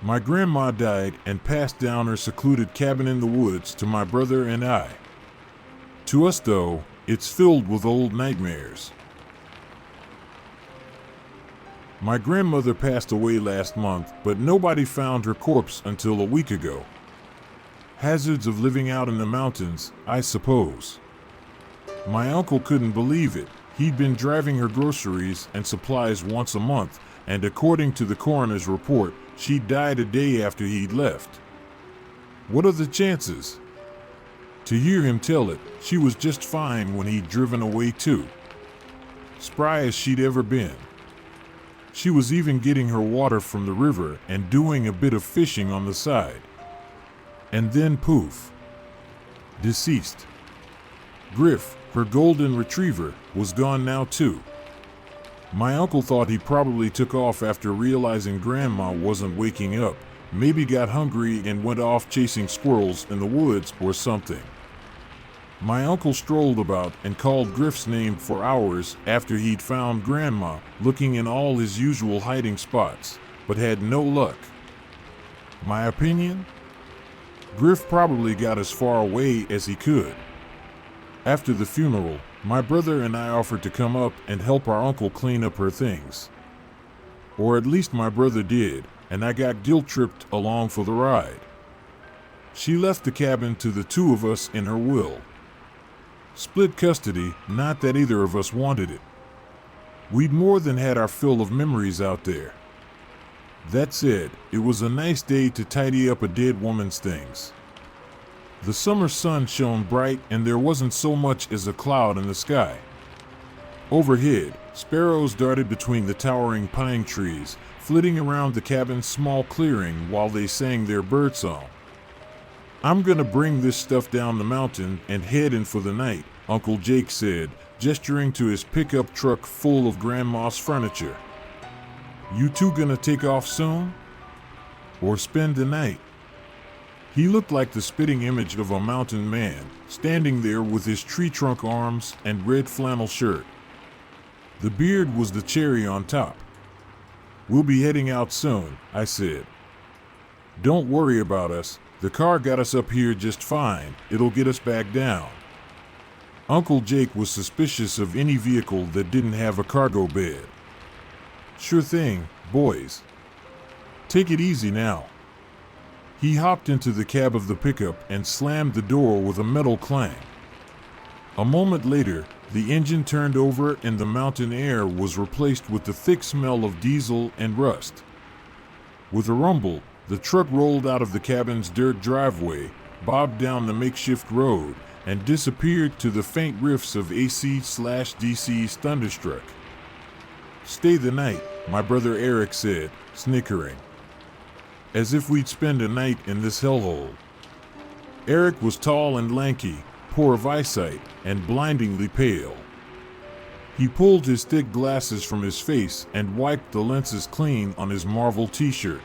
My grandma died and passed down her secluded cabin in the woods to my brother and I. To us, though, it's filled with old nightmares. My grandmother passed away last month, but nobody found her corpse until a week ago. Hazards of living out in the mountains, I suppose. My uncle couldn't believe it. He'd been driving her groceries and supplies once a month, and according to the coroner's report, she died a day after he'd left. What are the chances? To hear him tell it, she was just fine when he'd driven away too. Spry as she'd ever been. She was even getting her water from the river and doing a bit of fishing on the side. And then poof. Deceased. Griff, her golden retriever, was gone now too. My uncle thought he probably took off after realizing Grandma wasn't waking up, maybe got hungry and went off chasing squirrels in the woods or something. My uncle strolled about and called Griff's name for hours after he'd found Grandma, looking in all his usual hiding spots, but had no luck. My opinion? Griff probably got as far away as he could. After the funeral, my brother and I offered to come up and help our uncle clean up her things. Or at least my brother did, and I got guilt-tripped along for the ride. She left the cabin to the two of us in her will. Split custody, not that either of us wanted it. We'd more than had our fill of memories out there. That said, it was a nice day to tidy up a dead woman's things. The summer sun shone bright and there wasn't so much as a cloud in the sky. Overhead, sparrows darted between the towering pine trees, flitting around the cabin's small clearing while they sang their birdsong. "I'm gonna bring this stuff down the mountain and head in for the night," Uncle Jake said, gesturing to his pickup truck full of Grandma's furniture. "You two gonna take off soon? Or spend the night?" He looked like the spitting image of a mountain man, standing there with his tree trunk arms and red flannel shirt. The beard was the cherry on top. "We'll be heading out soon," I said. "Don't worry about us. The car got us up here just fine. It'll get us back down." Uncle Jake was suspicious of any vehicle that didn't have a cargo bed. "Sure thing, boys. Take it easy now." He hopped into the cab of the pickup and slammed the door with a metal clang. A moment later, the engine turned over and the mountain air was replaced with the thick smell of diesel and rust. With a rumble, the truck rolled out of the cabin's dirt driveway, bobbed down the makeshift road, and disappeared to the faint riffs of AC/DC's thunderstruck. "Stay the night," my brother Eric said, snickering. "As if we'd spend a night in this hellhole." Eric was tall and lanky, poor of eyesight, and blindingly pale. He pulled his thick glasses from his face and wiped the lenses clean on his Marvel t-shirt.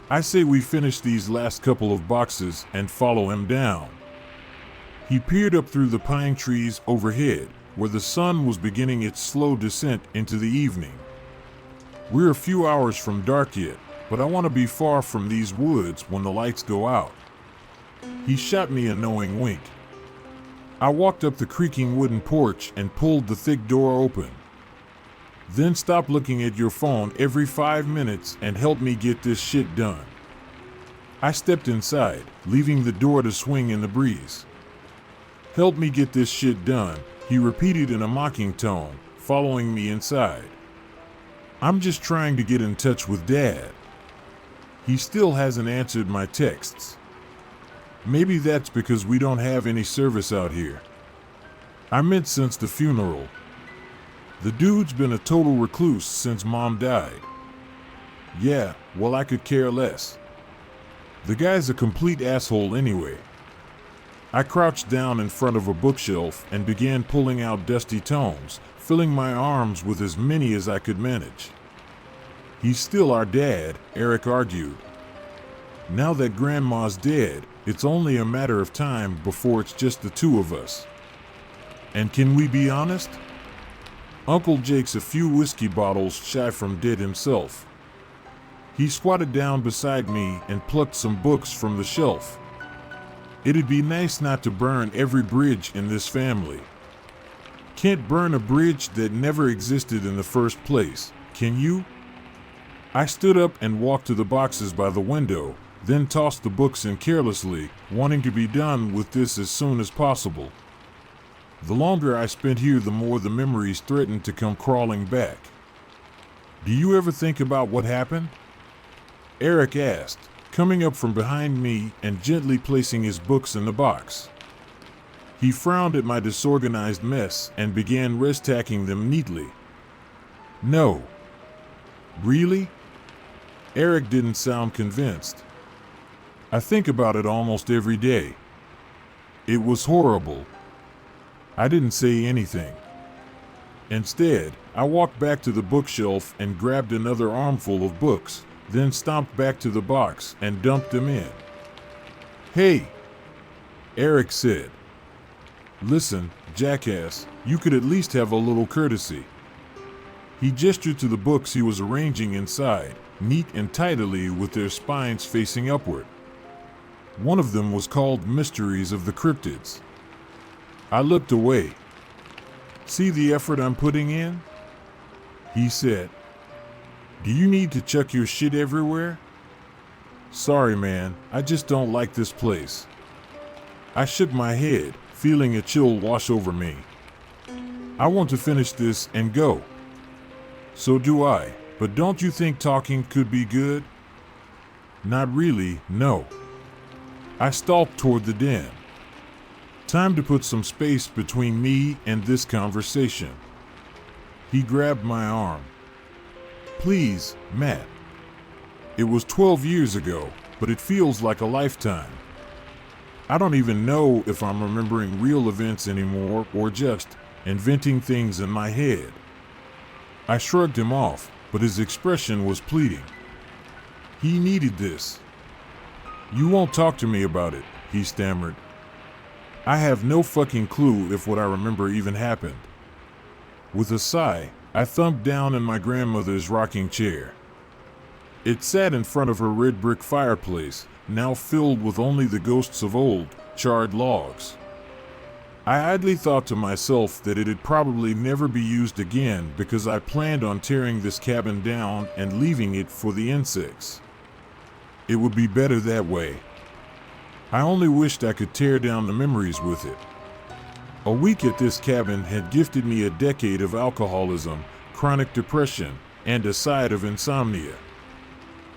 "I say we finish these last couple of boxes and follow him down." He peered up through the pine trees overhead, where the sun was beginning its slow descent into the evening. "We're a few hours from dark yet, but I want to be far from these woods when the lights go out." He shot me a knowing wink. I walked up the creaking wooden porch and pulled the thick door open. "Then stop looking at your phone every 5 minutes and help me get this shit done." I stepped inside, leaving the door to swing in the breeze. "Help me get this shit done," he repeated in a mocking tone, following me inside. "I'm just trying to get in touch with Dad. He still hasn't answered my texts. Maybe that's because we don't have any service out here. I meant since the funeral. The dude's been a total recluse since Mom died." "Yeah, well, I could care less. The guy's a complete asshole anyway." I crouched down in front of a bookshelf and began pulling out dusty tomes, filling my arms with as many as I could manage. "He's still our dad," Eric argued. "Now that Grandma's dead, it's only a matter of time before it's just the two of us. And can we be honest? Uncle Jake's a few whiskey bottles shy from dead himself. He squatted down beside me and plucked some books from the shelf. It'd be nice not to burn every bridge in this family. Can't burn a bridge that never existed in the first place, can you? I stood up and walked to the boxes by the window, then tossed the books in carelessly, wanting to be done with this as soon as possible. The longer I spent here, the more the memories threatened to come crawling back. Do you ever think about what happened? Eric asked, coming up from behind me and gently placing his books in the box. He frowned at my disorganized mess and began restacking them neatly. No. Really? Eric didn't sound convinced. I think about it almost every day. It was horrible. I didn't say anything. Instead, I walked back to the bookshelf and grabbed another armful of books, then stomped back to the box and dumped them in. Hey, Eric said. Listen, jackass, you could at least have a little courtesy. He gestured to the books he was arranging inside, neat and tidily with their spines facing upward. One of them was called Mysteries of the Cryptids. I looked away. See the effort I'm putting in? He said. Do you need to chuck your shit everywhere? Sorry, man, I just don't like this place. I shook my head, feeling a chill wash over me. I want to finish this and go. So do I, but don't you think talking could be good? Not really, no. I stalked toward the den. Time to put some space between me and this conversation. He grabbed my arm. Please, Matt. It was 12 years ago, but it feels like a lifetime. I don't even know if I'm remembering real events anymore or just inventing things in my head. I shrugged him off, but his expression was pleading. He needed this. You won't talk to me about it, he stammered. I have no fucking clue if what I remember even happened. With a sigh, I thumped down in my grandmother's rocking chair. It sat in front of her red brick fireplace, now filled with only the ghosts of old, charred logs. I idly thought to myself that it'd probably never be used again because I planned on tearing this cabin down and leaving it for the insects. It would be better that way. I only wished I could tear down the memories with it. A week at this cabin had gifted me a decade of alcoholism, chronic depression, and a side of insomnia.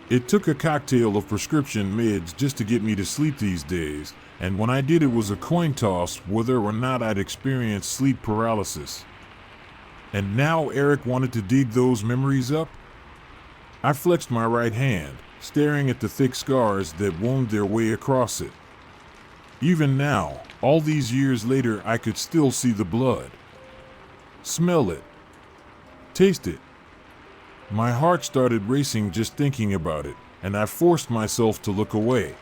It took a cocktail of prescription meds just to get me to sleep these days, and when I did, it was a coin toss whether or not I'd experience sleep paralysis. And now Eric wanted to dig those memories up? I flexed my right hand, staring at the thick scars that wound their way across it. Even now, all these years later, I could still see the blood. Smell it. Taste it. My heart started racing just thinking about it, and I forced myself to look away.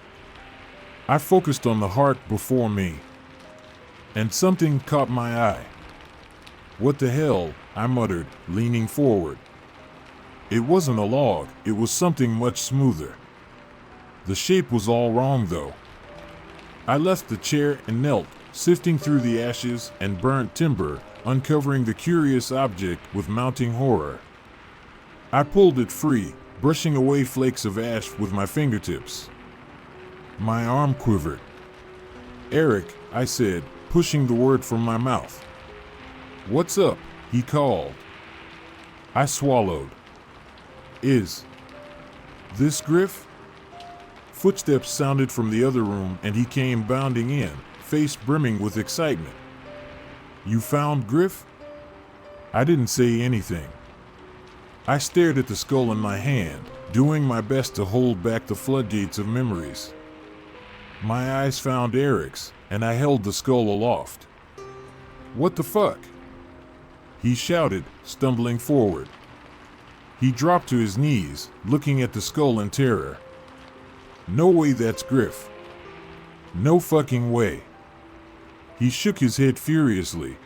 I focused on the heart before me, and something caught my eye. What the hell, I muttered, leaning forward. It wasn't a log, it was something much smoother. The shape was all wrong though. I left the chair and knelt, sifting through the ashes and burnt timber, uncovering the curious object with mounting horror. I pulled it free, brushing away flakes of ash with my fingertips. My arm quivered. Eric, I said, pushing the word from my mouth. What's up? He called. I swallowed. Is this Griff? Footsteps sounded from the other room and he came bounding in, face brimming with excitement. You found Griff? I didn't say anything. I stared at the skull in my hand, doing my best to hold back the floodgates of memories. My eyes found Eric's, and I held the skull aloft. What the fuck? He shouted, stumbling forward. He dropped to his knees, looking at the skull in terror. No way that's Griff. No fucking way. He shook his head furiously.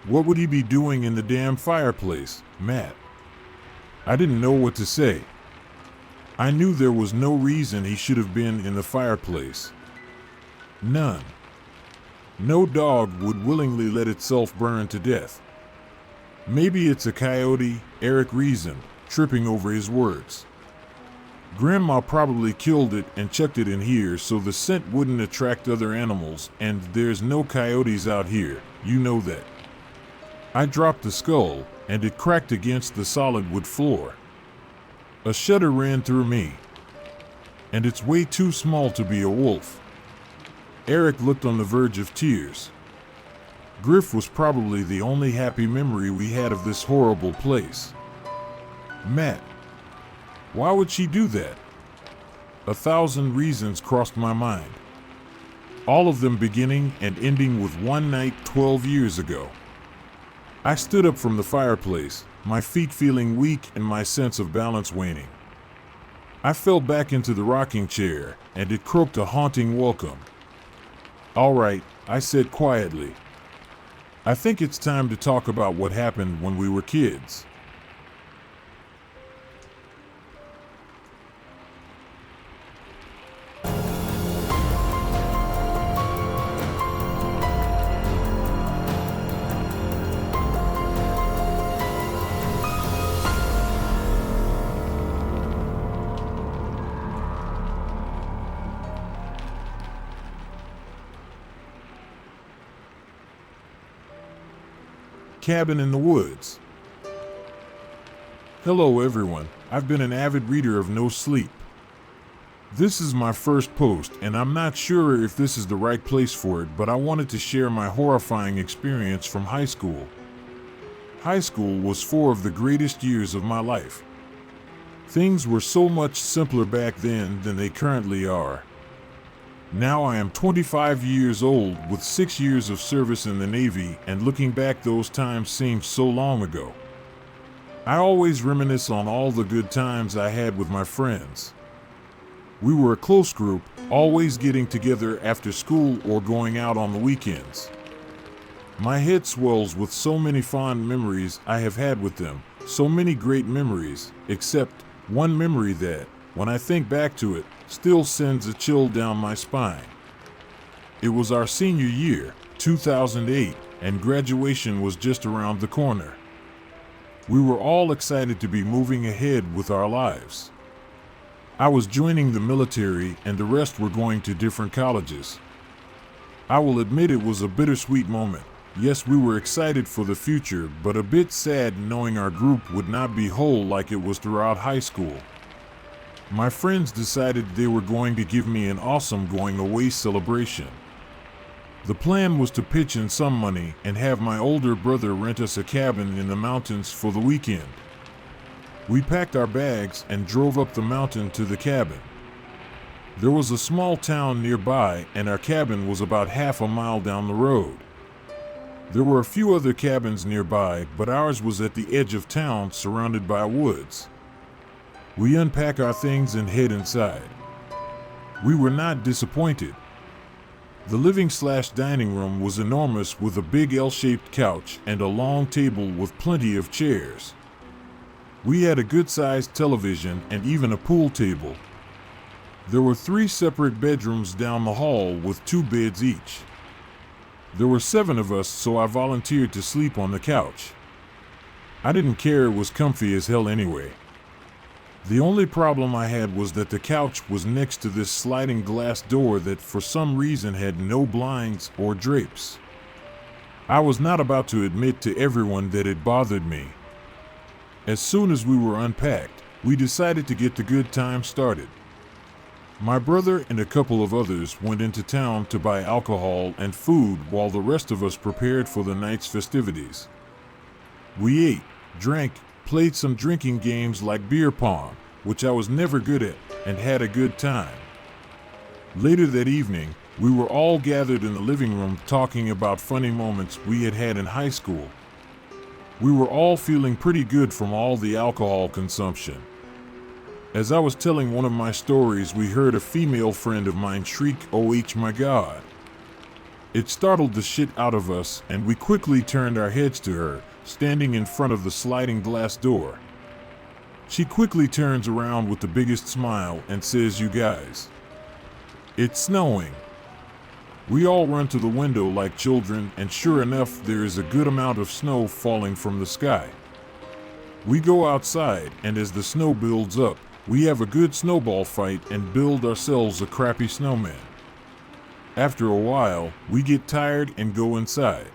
What would he be doing in the damn fireplace, Matt? I didn't know what to say. I knew there was no reason he should have been in the fireplace. None. No dog would willingly let itself burn to death. Maybe it's a coyote, Eric reasoned, tripping over his words. Grandma probably killed it and chucked it in here so the scent wouldn't attract other animals, and there's no coyotes out here, you know that. I dropped the skull, and it cracked against the solid wood floor. A shudder ran through me. And it's way too small to be a wolf. Eric looked on the verge of tears. Griff was probably the only happy memory we had of this horrible place. Matt. Why would she do that? 1,000 reasons crossed my mind. All of them beginning and ending with one night 12 years ago. I stood up from the fireplace, my feet feeling weak and my sense of balance waning. I fell back into the rocking chair, and it croaked a haunting welcome. All right, I said quietly. I think it's time to talk about what happened when we were kids. Cabin in the woods. Hello everyone, I've been an avid reader of No Sleep. This is my first post and I'm not sure if this is the right place for it, but I wanted to share my horrifying experience from high school. High school was 4 of the greatest years of my life. Things were so much simpler back then than they currently are. Now I am 25 years old with 6 years of service in the Navy, and looking back, those times seem so long ago. I always reminisce on all the good times I had with my friends. We were a close group, always getting together after school or going out on the weekends. My head swells with so many fond memories I have had with them, so many great memories, except one memory that, when I think back to it, still sends a chill down my spine. It was our senior year, 2008, and graduation was just around the corner. We were all excited to be moving ahead with our lives. I was joining the military and the rest were going to different colleges. I will admit it was a bittersweet moment. Yes, we were excited for the future, but a bit sad knowing our group would not be whole like it was throughout high school. My friends decided they were going to give me an awesome going away celebration. The plan was to pitch in some money and have my older brother rent us a cabin in the mountains for the weekend. We packed our bags and drove up the mountain to the cabin. There was a small town nearby and our cabin was about half a mile down the road. There were a few other cabins nearby, but ours was at the edge of town surrounded by woods. We unpack our things and head inside. We were not disappointed. The living/dining room was enormous with a big L-shaped couch and a long table with plenty of chairs. We had a good-sized television and even a pool table. There were 3 separate bedrooms down the hall with 2 beds each. There were 7 of us, so I volunteered to sleep on the couch. I didn't care, it was comfy as hell anyway. The only problem I had was that the couch was next to this sliding glass door that for some reason had no blinds or drapes. I was not about to admit to everyone that it bothered me. As soon as we were unpacked, we decided to get the good time started. My brother and a couple of others went into town to buy alcohol and food while the rest of us prepared for the night's festivities. We ate, drank, played some drinking games like beer pong, which I was never good at, and had a good time. Later that evening, we were all gathered in the living room talking about funny moments we had had in high school. We were all feeling pretty good from all the alcohol consumption. As I was telling one of my stories, we heard a female friend of mine shriek, "Oh my God." It startled the shit out of us, and we quickly turned our heads to her, standing in front of the sliding glass door. She quickly turns around with the biggest smile and says, "You guys, it's snowing." We all run to the window like children, and sure enough, there is a good amount of snow falling from the sky. We go outside, and as the snow builds up, we have a good snowball fight and build ourselves a crappy snowman. After a while, we get tired and go inside.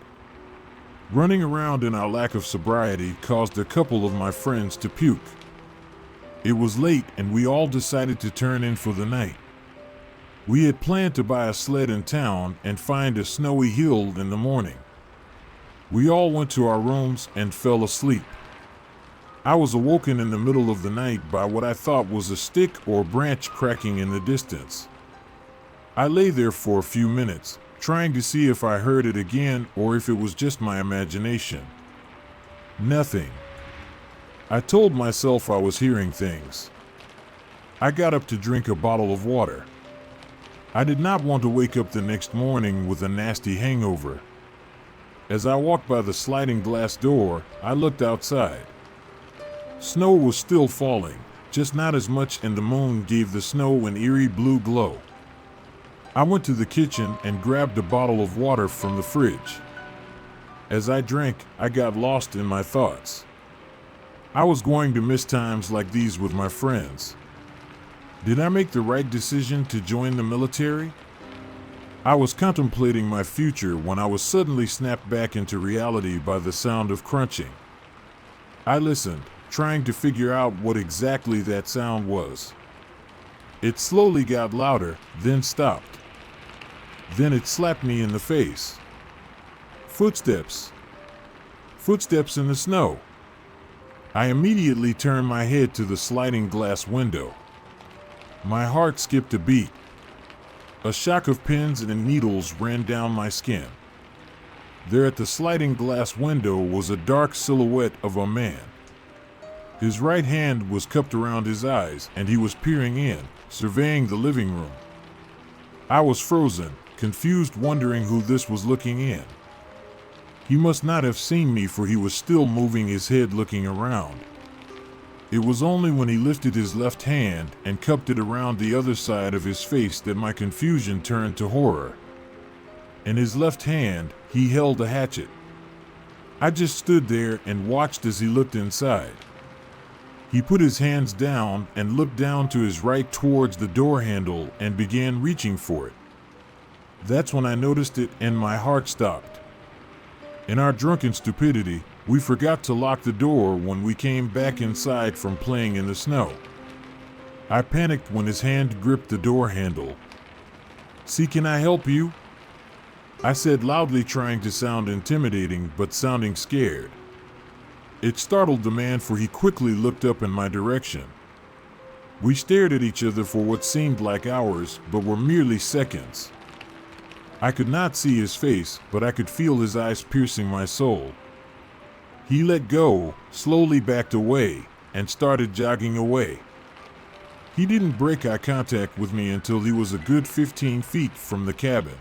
Running around in our lack of sobriety caused a couple of my friends to puke. It was late, and we all decided to turn in for the night. We had planned to buy a sled in town and find a snowy hill in the morning. We all went to our rooms and fell asleep. I was awoken in the middle of the night by what I thought was a stick or branch cracking in the distance. I lay there for a few minutes, trying to see if I heard it again or if it was just my imagination. Nothing. I told myself I was hearing things. I got up to drink a bottle of water. I did not want to wake up the next morning with a nasty hangover. As I walked by the sliding glass door, I looked outside. Snow was still falling, just not as much, and the moon gave the snow an eerie blue glow. I went to the kitchen and grabbed a bottle of water from the fridge. As I drank, I got lost in my thoughts. I was going to miss times like these with my friends. Did I make the right decision to join the military? I was contemplating my future when I was suddenly snapped back into reality by the sound of crunching. I listened, trying to figure out what exactly that sound was. It slowly got louder, then stopped. Then it slapped me in the face. Footsteps. Footsteps in the snow. I immediately turned my head to the sliding glass window. My heart skipped a beat. A shock of pins and needles ran down my skin. There at the sliding glass window was a dark silhouette of a man. His right hand was cupped around his eyes, and he was peering in, surveying the living room. I was frozen, confused, wondering who this was looking in. He must not have seen me, for he was still moving his head, looking around. It was only when he lifted his left hand and cupped it around the other side of his face that my confusion turned to horror. In his left hand, he held a hatchet. I just stood there and watched as he looked inside. He put his hands down and looked down to his right towards the door handle and began reaching for it. That's when I noticed it and my heart stopped. In our drunken stupidity, we forgot to lock the door when we came back inside from playing in the snow. I panicked when his hand gripped the door handle. "See, can I help you?" I said loudly, trying to sound intimidating but sounding scared. It startled the man, for he quickly looked up in my direction. We stared at each other for what seemed like hours, but were merely seconds. I could not see his face, but I could feel his eyes piercing my soul. He let go, slowly backed away, and started jogging away. He didn't break eye contact with me until he was a good 15 feet from the cabin.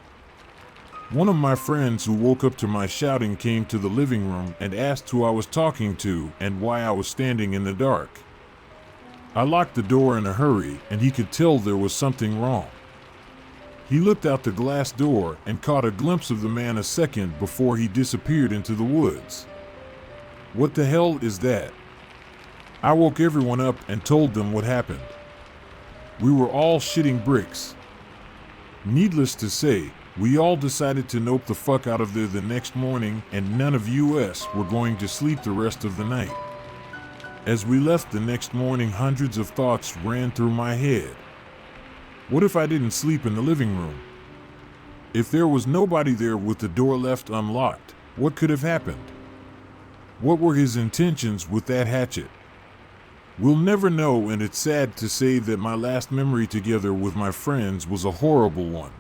One of my friends who woke up to my shouting came to the living room and asked who I was talking to and why I was standing in the dark. I locked the door in a hurry, and he could tell there was something wrong. He looked out the glass door and caught a glimpse of the man a second before he disappeared into the woods. What the hell is that? I woke everyone up and told them what happened. We were all shitting bricks. Needless to say, we all decided to nope the fuck out of there the next morning, and none of us were going to sleep the rest of the night. As we left the next morning, hundreds of thoughts ran through my head. What if I didn't sleep in the living room? If there was nobody there with the door left unlocked, what could have happened? What were his intentions with that hatchet? We'll never know, and it's sad to say that my last memory together with my friends was a horrible one.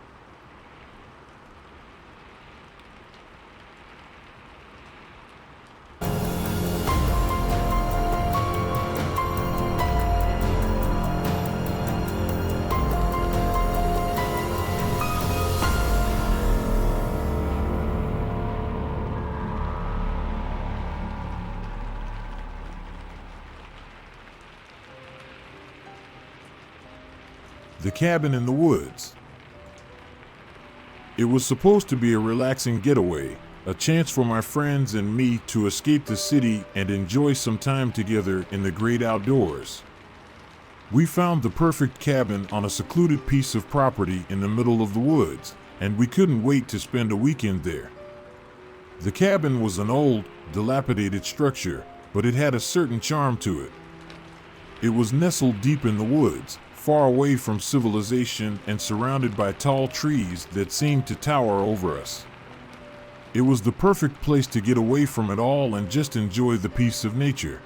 The cabin in the woods. It was supposed to be a relaxing getaway, a chance for my friends and me to escape the city and enjoy some time together in the great outdoors. We found the perfect cabin on a secluded piece of property in the middle of the woods, and we couldn't wait to spend a weekend there. The cabin was an old, dilapidated structure, but it had a certain charm to it. It was nestled deep in the woods, far away from civilization and surrounded by tall trees that seemed to tower over us. It was the perfect place to get away from it all and just enjoy the peace of nature.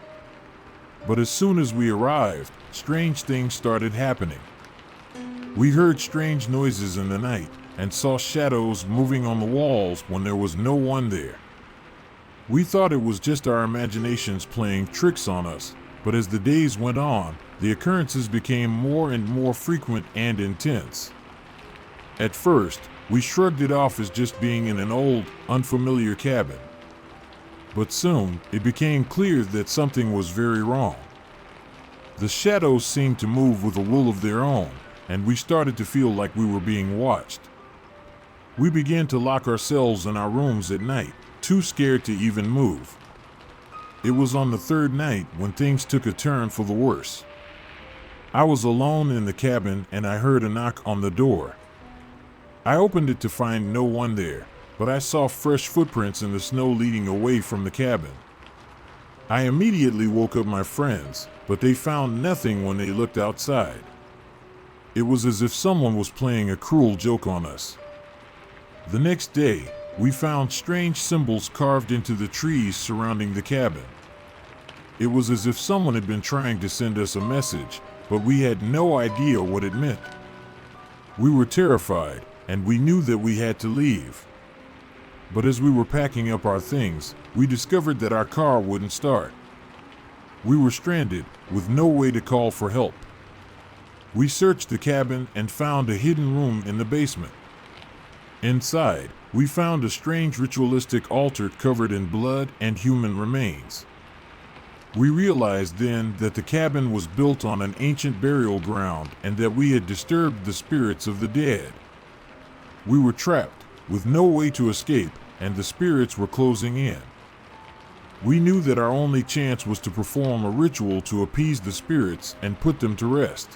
But as soon as we arrived, strange things started happening. We heard strange noises in the night and saw shadows moving on the walls when there was no one there. We thought it was just our imaginations playing tricks on us, but as the days went on, the occurrences became more and more frequent and intense. At first, we shrugged it off as just being in an old, unfamiliar cabin. But soon, it became clear that something was very wrong. The shadows seemed to move with a will of their own, and we started to feel like we were being watched. We began to lock ourselves in our rooms at night, too scared to even move. It was on the third night when things took a turn for the worse. I was alone in the cabin and I heard a knock on the door. I opened it to find no one there, but I saw fresh footprints in the snow leading away from the cabin. I immediately woke up my friends, but they found nothing when they looked outside. It was as if someone was playing a cruel joke on us. The next day, we found strange symbols carved into the trees surrounding the cabin. It was as if someone had been trying to send us a message, but we had no idea what it meant. We were terrified, and we knew that we had to leave. But as we were packing up our things, we discovered that our car wouldn't start. We were stranded, with no way to call for help. We searched the cabin and found a hidden room in the basement. Inside, we found a strange ritualistic altar covered in blood and human remains. We realized then that the cabin was built on an ancient burial ground and that we had disturbed the spirits of the dead. We were trapped, with no way to escape, and the spirits were closing in. We knew that our only chance was to perform a ritual to appease the spirits and put them to rest.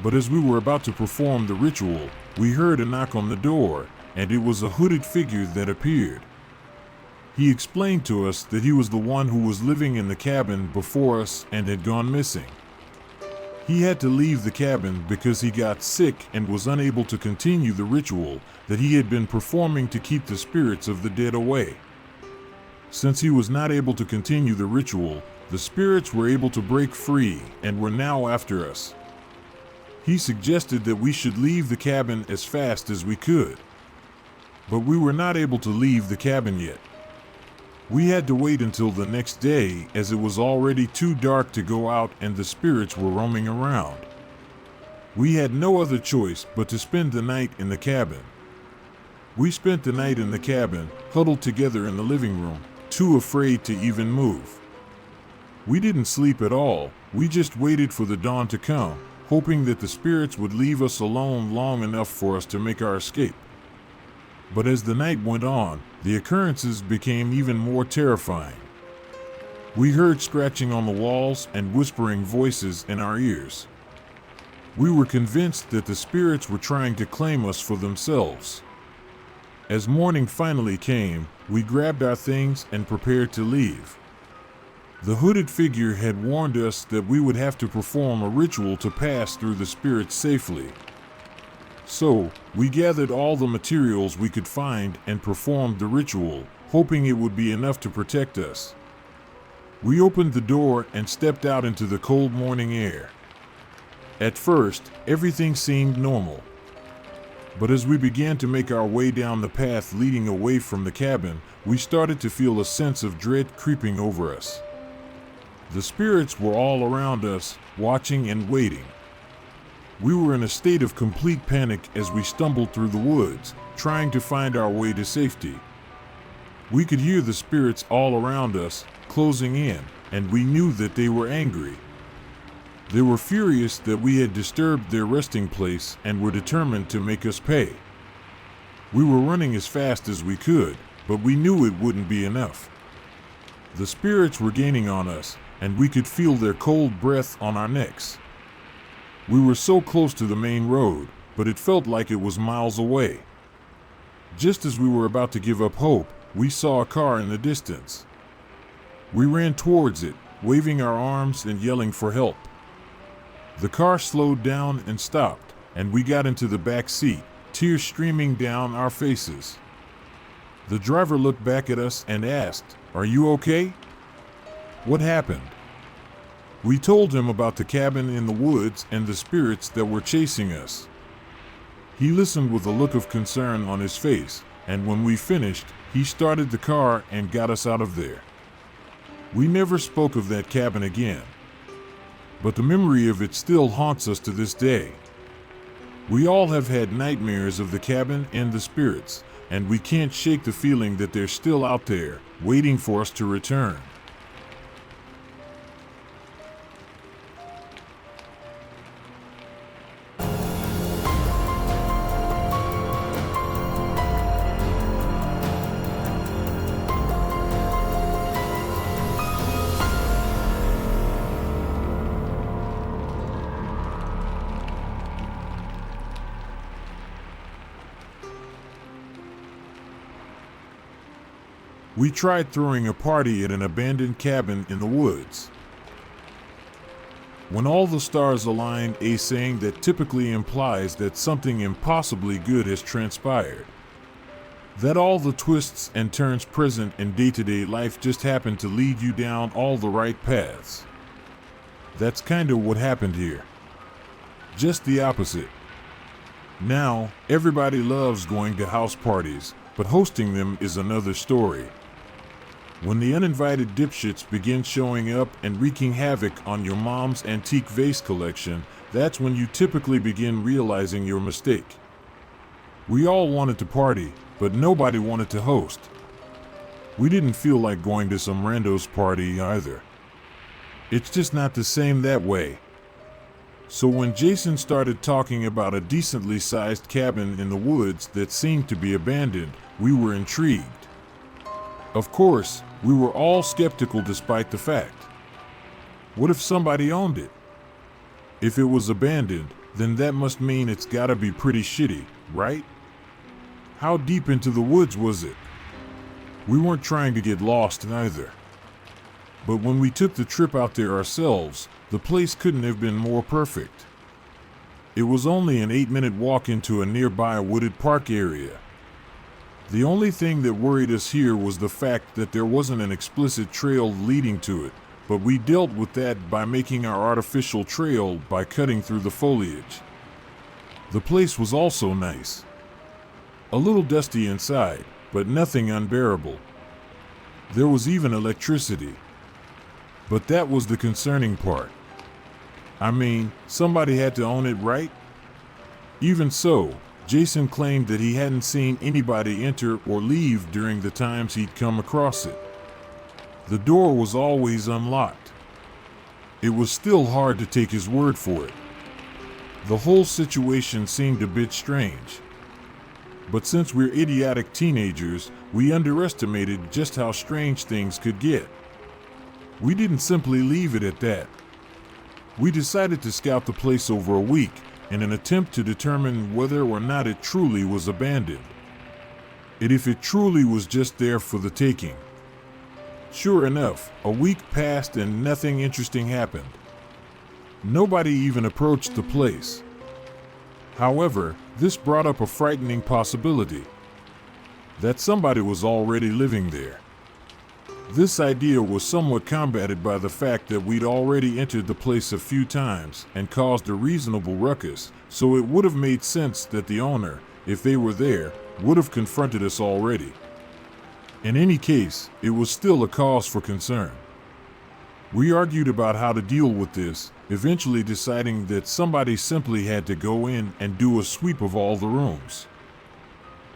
But as we were about to perform the ritual, we heard a knock on the door, and it was a hooded figure that appeared. He explained to us that he was the one who was living in the cabin before us and had gone missing. He had to leave the cabin because he got sick and was unable to continue the ritual that he had been performing to keep the spirits of the dead away. Since he was not able to continue the ritual, the spirits were able to break free and were now after us. He suggested that we should leave the cabin as fast as we could. But we were not able to leave the cabin yet. We had to wait until the next day as it was already too dark to go out and the spirits were roaming around. We had no other choice but to spend the night in the cabin. We spent the night in the cabin, huddled together in the living room, too afraid to even move. We didn't sleep at all, we just waited for the dawn to come, hoping that the spirits would leave us alone long enough for us to make our escape. But as the night went on, the occurrences became even more terrifying. We heard scratching on the walls and whispering voices in our ears. We were convinced that the spirits were trying to claim us for themselves. As morning finally came, we grabbed our things and prepared to leave. The hooded figure had warned us that we would have to perform a ritual to pass through the spirits safely. So, we gathered all the materials we could find and performed the ritual, hoping it would be enough to protect us. We opened the door and stepped out into the cold morning air. At first, everything seemed normal. But as we began to make our way down the path leading away from the cabin, we started to feel a sense of dread creeping over us. The spirits were all around us, watching and waiting. We were in a state of complete panic as we stumbled through the woods, trying to find our way to safety. We could hear the spirits all around us, closing in, and we knew that they were angry. They were furious that we had disturbed their resting place and were determined to make us pay. We were running as fast as we could, but we knew it wouldn't be enough. The spirits were gaining on us, and we could feel their cold breath on our necks. We were so close to the main road, but it felt like it was miles away. Just as we were about to give up hope, we saw a car in the distance. We ran towards it, waving our arms and yelling for help. The car slowed down and stopped, and we got into the back seat, tears streaming down our faces. The driver looked back at us and asked, "Are you okay?" What happened? We told him about the cabin in the woods and the spirits that were chasing us. He listened with a look of concern on his face, and when we finished, he started the car and got us out of there. We never spoke of that cabin again, but the memory of it still haunts us to this day. We all have had nightmares of the cabin and the spirits, and we can't shake the feeling that they're still out there, waiting for us to return. We tried throwing a party at an abandoned cabin in the woods. When all the stars align, a saying that typically implies that something impossibly good has transpired. That all the twists and turns present in day-to-day life just happen to lead you down all the right paths. That's kind of what happened here. Just the opposite. Now, everybody loves going to house parties, but hosting them is another story. When the uninvited dipshits begin showing up and wreaking havoc on your mom's antique vase collection, that's when you typically begin realizing your mistake. We all wanted to party, but nobody wanted to host. We didn't feel like going to some rando's party either. It's just not the same that way. So when Jason started talking about a decently sized cabin in the woods that seemed to be abandoned, we were intrigued. Of course, we were all skeptical despite the fact. What if somebody owned it? If it was abandoned, then that must mean it's gotta be pretty shitty, right? How deep into the woods was it? We weren't trying to get lost either. But when we took the trip out there ourselves, the place couldn't have been more perfect. It was only an 8-minute walk into a nearby wooded park area. The only thing that worried us here was the fact that there wasn't an explicit trail leading to it, but we dealt with that by making our artificial trail by cutting through the foliage. The place was also nice. A little dusty inside, but nothing unbearable. There was even electricity. But that was the concerning part. I mean, somebody had to own it, right? Even so, Jason claimed that he hadn't seen anybody enter or leave during the times he'd come across it. The door was always unlocked. It was still hard to take his word for it. The whole situation seemed a bit strange. But since we're idiotic teenagers, we underestimated just how strange things could get. We didn't simply leave it at that. We decided to scout the place over a week in an attempt to determine whether or not it truly was abandoned. And if it truly was just there for the taking. Sure enough, a week passed and nothing interesting happened. Nobody even approached the place. However, this brought up a frightening possibility. That somebody was already living there. This idea was somewhat combated by the fact that we'd already entered the place a few times and caused a reasonable ruckus, so it would have made sense that the owner, if they were there, would have confronted us already. In any case, it was still a cause for concern. We argued about how to deal with this, eventually deciding that somebody simply had to go in and do a sweep of all the rooms.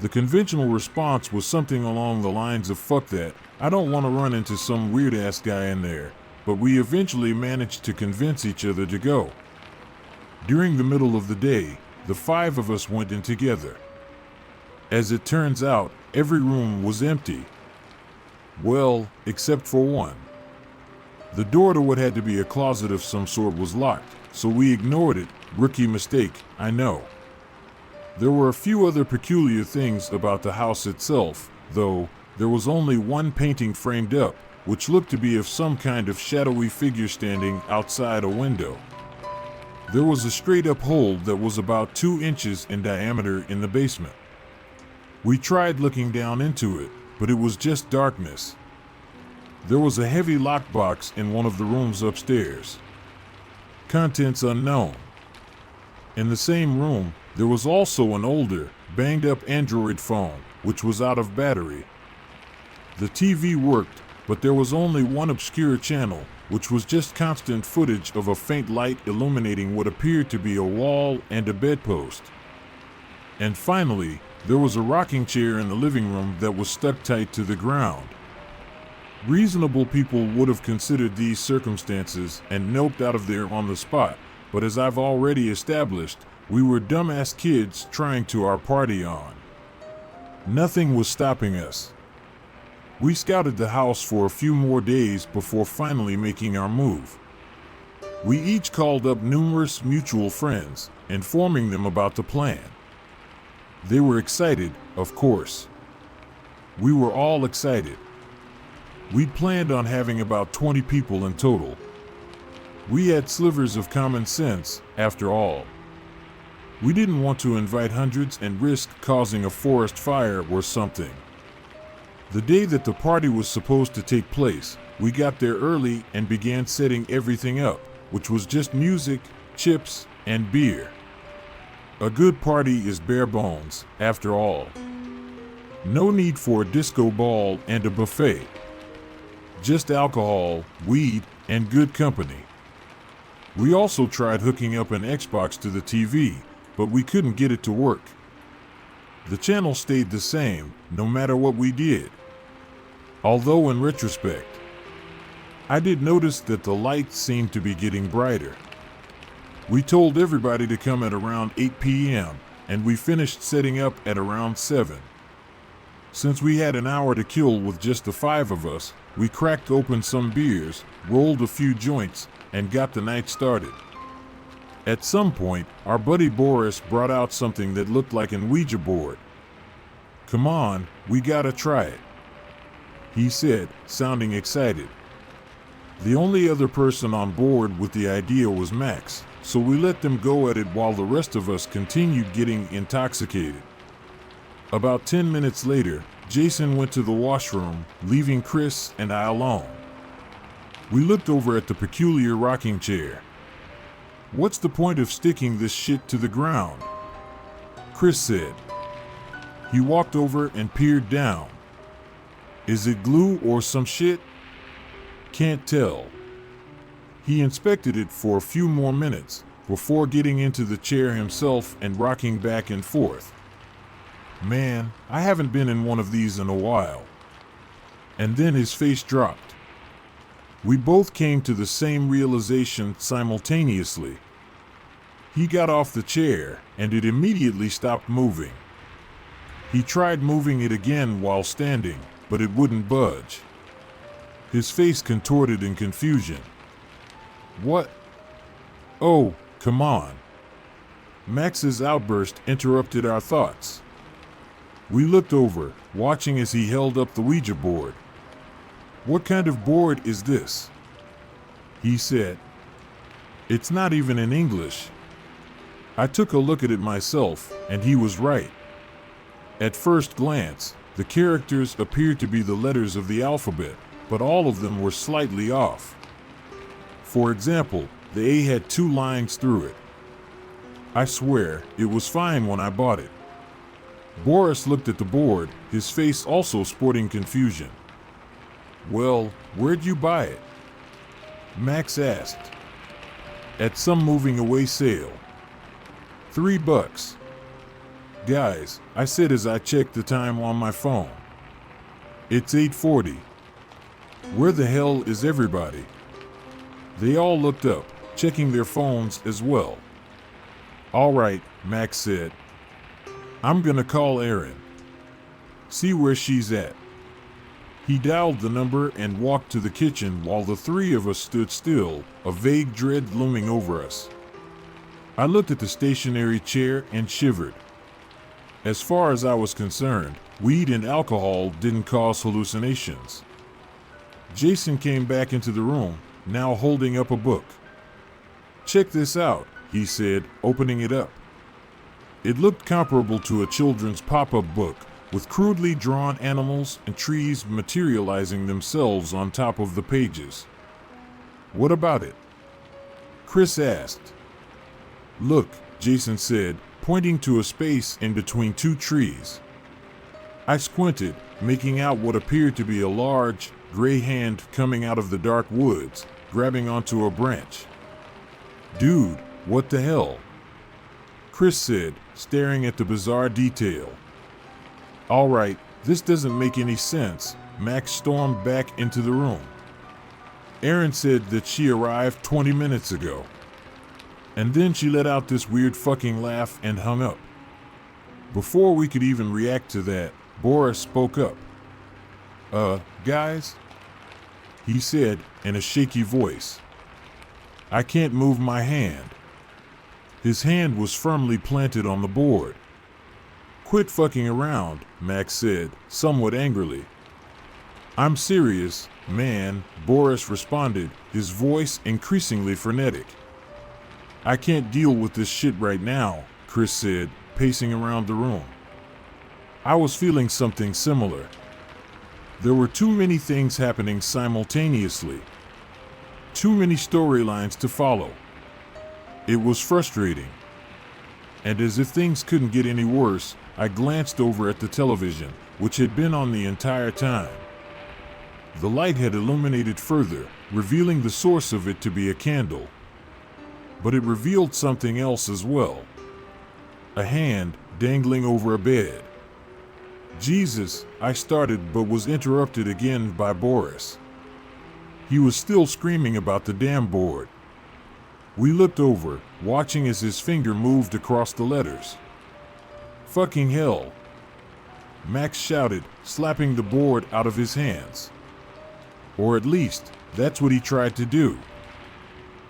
The conventional response was something along the lines of "fuck that, I don't want to run into some weird-ass guy in there," but we eventually managed to convince each other to go. During the middle of the day, the 5 of us went in together. As it turns out, every room was empty. Well, except for one. The door to what had to be a closet of some sort was locked, so we ignored it. Rookie mistake, I know. There were a few other peculiar things about the house itself, though. There was only one painting framed up, which looked to be of some kind of shadowy figure standing outside a window. There was a straight-up hole that was about 2 inches in diameter in the basement. We tried looking down into it, but it was just darkness. There was a heavy lockbox in one of the rooms upstairs. Contents unknown. In the same room, there was also an older, banged-up Android phone, which was out of battery. The TV worked, but there was only one obscure channel, which was just constant footage of a faint light illuminating what appeared to be a wall and a bedpost. And finally, there was a rocking chair in the living room that was stuck tight to the ground. Reasonable people would have considered these circumstances and noped out of there on the spot, but as I've already established, we were dumbass kids trying to our party on. Nothing was stopping us. We scouted the house for a few more days before finally making our move. We each called up numerous mutual friends, informing them about the plan. They were excited, of course. We were all excited. We planned on having about 20 people in total. We had slivers of common sense, after all. We didn't want to invite hundreds and risk causing a forest fire or something. The day that the party was supposed to take place, we got there early and began setting everything up, which was just music, chips, and beer. A good party is bare bones, after all. No need for a disco ball and a buffet. Just alcohol, weed, and good company. We also tried hooking up an Xbox to the TV, but we couldn't get it to work. The channel stayed the same, no matter what we did. Although in retrospect, I did notice that the lights seemed to be getting brighter. We told everybody to come at around 8 p.m., and we finished setting up at around 7. Since we had an hour to kill with just the 5 of us, we cracked open some beers, rolled a few joints, and got the night started. At some point, our buddy Boris brought out something that looked like an Ouija board. "Come on, we gotta try it," he said, sounding excited. The only other person on board with the idea was Max, so we let them go at it while the rest of us continued getting intoxicated. About 10 minutes later, Jason went to the washroom, leaving Chris and I alone. We looked over at the peculiar rocking chair. "What's the point of sticking this shit to the ground?" Chris said. He walked over and peered down. "Is it glue or some shit?" "Can't tell." He inspected it for a few more minutes before getting into the chair himself and rocking back and forth. "Man, I haven't been in one of these in a while." And then his face dropped. We both came to the same realization simultaneously. He got off the chair, and it immediately stopped moving. He tried moving it again while standing, but it wouldn't budge. His face contorted in confusion. "What? Oh, come on." Max's outburst interrupted our thoughts. We looked over, watching as he held up the Ouija board. "What kind of board is this?" he said. "It's not even in English." I took a look at it myself, and he was right. At first glance, the characters appeared to be the letters of the alphabet, but all of them were slightly off. For example, the A had 2 lines through it. I swear, it was fine when I bought it. Boris looked at the board, his face also sporting confusion. "Well, where'd you buy it?" Max asked. "At some moving away sale. $3. "Guys," I said as I checked the time on my phone. "It's 8:40. Where the hell is everybody?" They all looked up, checking their phones as well. "All right," Max said. "I'm gonna call Erin. See where she's at." He dialed the number and walked to the kitchen while the three of us stood still, a vague dread looming over us. I looked at the stationary chair and shivered. As far as I was concerned, weed and alcohol didn't cause hallucinations. Jason came back into the room, now holding up a book. "Check this out," he said, opening it up. It looked comparable to a children's pop-up book, with crudely drawn animals and trees materializing themselves on top of the pages. "What about it?" Chris asked. "Look," Jason said, pointing to a space in between two trees. I squinted, making out what appeared to be a large, gray hand coming out of the dark woods, grabbing onto a branch. "Dude, what the hell?" Chris said, staring at the bizarre detail. "All right, this doesn't make any sense." Max stormed back into the room. "Erin said that she arrived 20 minutes ago. And then she let out this weird fucking laugh and hung up." Before we could even react to that, Boris spoke up. Guys?" he said in a shaky voice. "I can't move my hand." His hand was firmly planted on the board. "Quit fucking around," Max said, somewhat angrily. "I'm serious, man," Boris responded, his voice increasingly frenetic. "I can't deal with this shit right now," Chris said, pacing around the room. I was feeling something similar. There were too many things happening simultaneously. Too many storylines to follow. It was frustrating. And as if things couldn't get any worse, I glanced over at the television, which had been on the entire time. The light had illuminated further, revealing the source of it to be a candle. But it revealed something else as well. A hand dangling over a bed. "Jesus," I started, but was interrupted again by Boris. He was still screaming about the damn board. We looked over, watching as his finger moved across the letters. "Fucking hell," Max shouted, slapping the board out of his hands. Or at least, that's what he tried to do.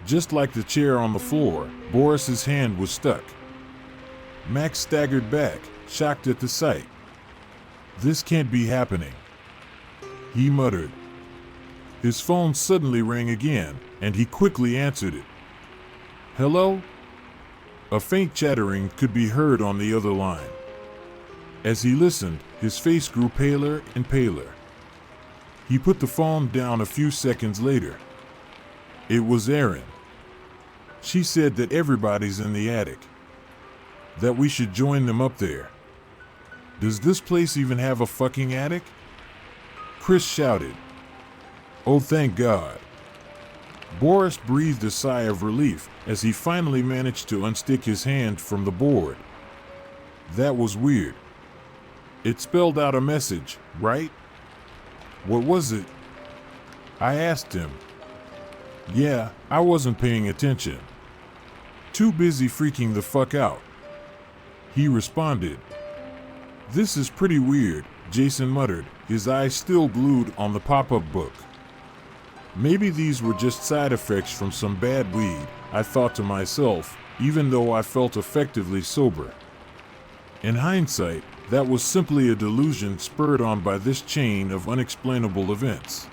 Just like the chair on the floor, Boris's hand was stuck. Max staggered back, shocked at the sight. "This can't be happening," he muttered. His phone suddenly rang again, and he quickly answered it. "Hello?" A faint chattering could be heard on the other line. As he listened, his face grew paler and paler. He put the phone down a few seconds later. It was Erin. She said that everybody's in the attic. That we should join them up there. "Does this place even have a fucking attic?" Chris shouted. "Oh, thank God." Boris breathed a sigh of relief as he finally managed to unstick his hand from the board. That was weird. It spelled out a message, right? What was it? I asked him. Yeah, I wasn't paying attention. Too busy freaking the fuck out. He responded. "This is pretty weird," Jason muttered, his eyes still glued on the pop-up book. Maybe these were just side effects from some bad weed, I thought to myself, even though I felt effectively sober. In hindsight, that was simply a delusion spurred on by this chain of unexplainable events.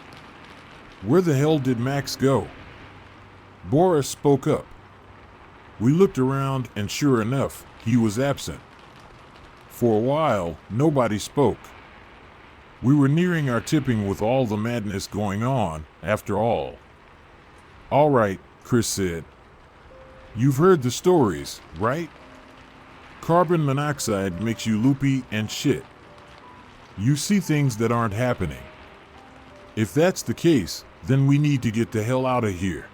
Where the hell did Max go? Boris spoke up. We looked around and sure enough, he was absent. For a while, nobody spoke. We were nearing our tipping with all the madness going on, after all. "All right," Chris said. "You've heard the stories, right? Carbon monoxide makes you loopy and shit. You see things that aren't happening. If that's the case, then we need to get the hell out of here."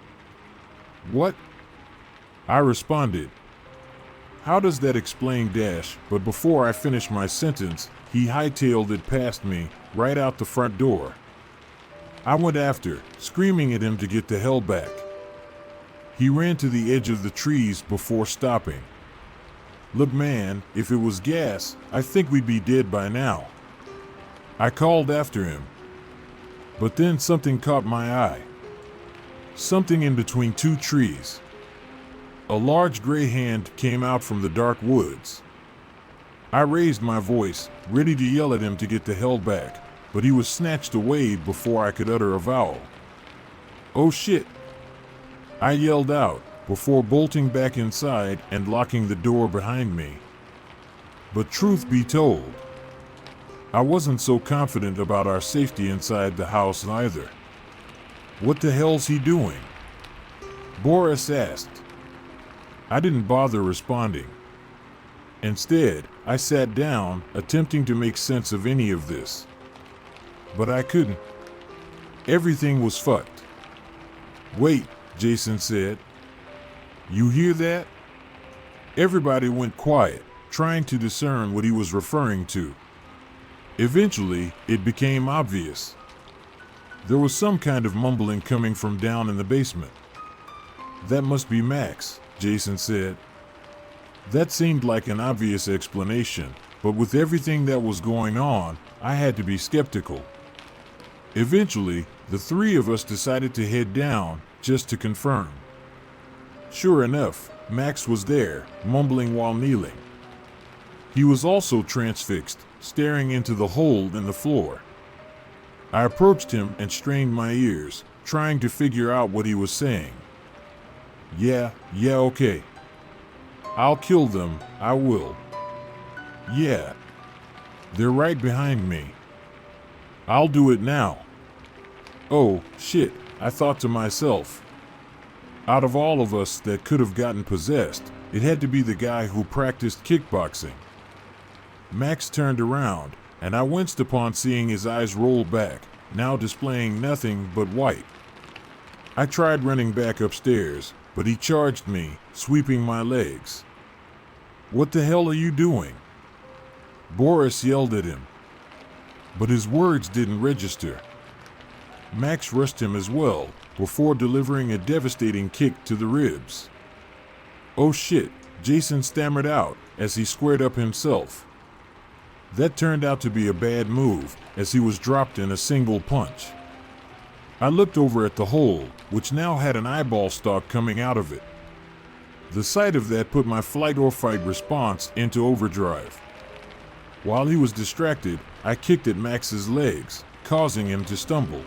"What?" I responded. "How does that explain dash?" But before I finished my sentence, he hightailed it past me, right out the front door. I went after, screaming at him to get the hell back. He ran to the edge of the trees before stopping. Look, man, if it was gas, I think we'd be dead by now. I called after him. But then something caught my eye. Something in between two trees. A large gray hand came out from the dark woods. I raised my voice, ready to yell at him to get the hell back, but he was snatched away before I could utter a vowel. Oh shit! I yelled out, before bolting back inside and locking the door behind me. But truth be told, I wasn't so confident about our safety inside the house either. What the hell's he doing? Boris asked. I didn't bother responding. Instead, I sat down, attempting to make sense of any of this. But I couldn't. Everything was fucked. Wait, Jason said. You hear that? Everybody went quiet, trying to discern what he was referring to. Eventually, it became obvious. There was some kind of mumbling coming from down in the basement. That must be Max, Jason said. That seemed like an obvious explanation, but with everything that was going on, I had to be skeptical. Eventually, the three of us decided to head down, just to confirm. Sure enough, Max was there, mumbling while kneeling. He was also transfixed, staring into the hole in the floor. I approached him and strained my ears, trying to figure out what he was saying. Yeah, okay. I'll kill them, I will. Yeah. They're right behind me. I'll do it now. Oh, shit, I thought to myself. Out of all of us that could have gotten possessed, it had to be the guy who practiced kickboxing. Max turned around, and I winced upon seeing his eyes roll back, now displaying nothing but white. I tried running back upstairs, but he charged me, sweeping my legs. What the hell are you doing? Boris yelled at him. But his words didn't register. Max rushed him as well, before delivering a devastating kick to the ribs. Oh shit, Jason stammered out, as he squared up himself. That turned out to be a bad move, as he was dropped in a single punch. I looked over at the hole, which now had an eyeball stalk coming out of it. The sight of that put my flight or fight response into overdrive. While he was distracted, I kicked at Max's legs, causing him to stumble.